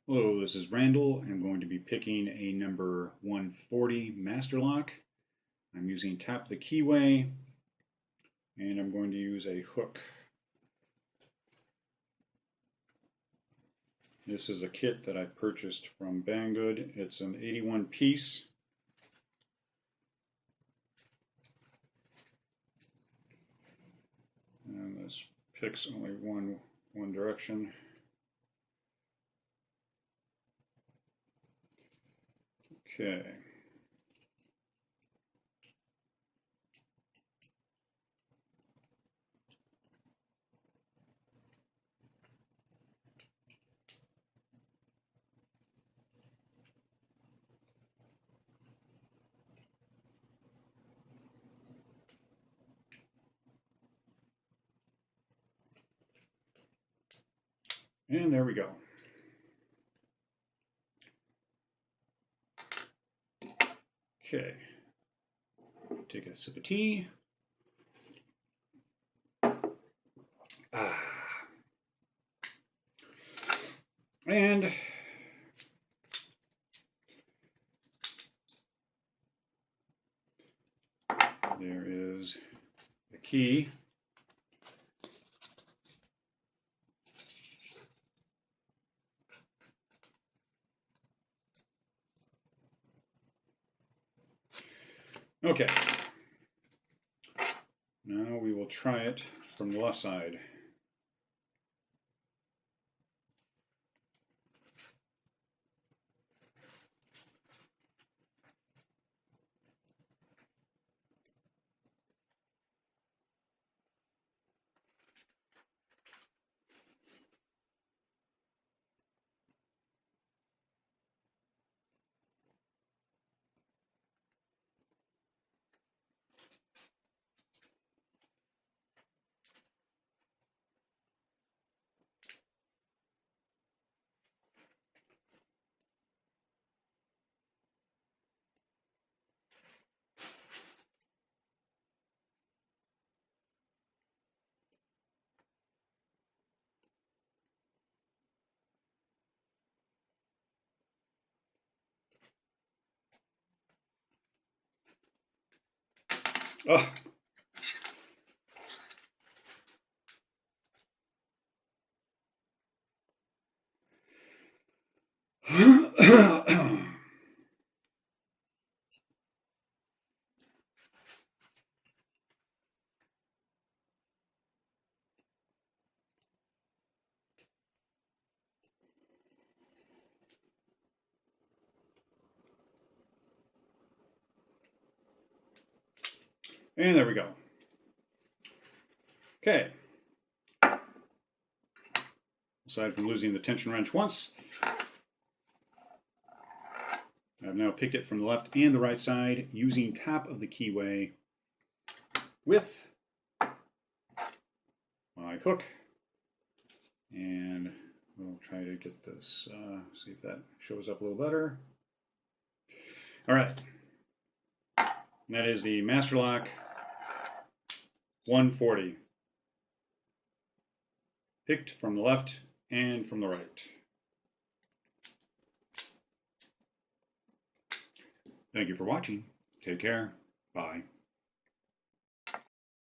Hello, this is Randall. I'm going to be picking a number 140 master lock. I'm using tap the keyway, and I'm going to use a hook. This is a kit that I purchased from Banggood. It's an 81 piece. And this picks only one direction. Okay. And there we go. Okay. Take a sip of tea. And there is the key. Okay. Now we will try it from the left side. Oh. And there we go. Okay. Aside from losing the tension wrench once, I've now picked it from the left and the right side using tap of the keyway with my hook. And we'll try to get this, see if that shows up a little better. All right. And that is the Master Lock 140. Picked from the left and from the right. Thank you for watching. Take care. Bye.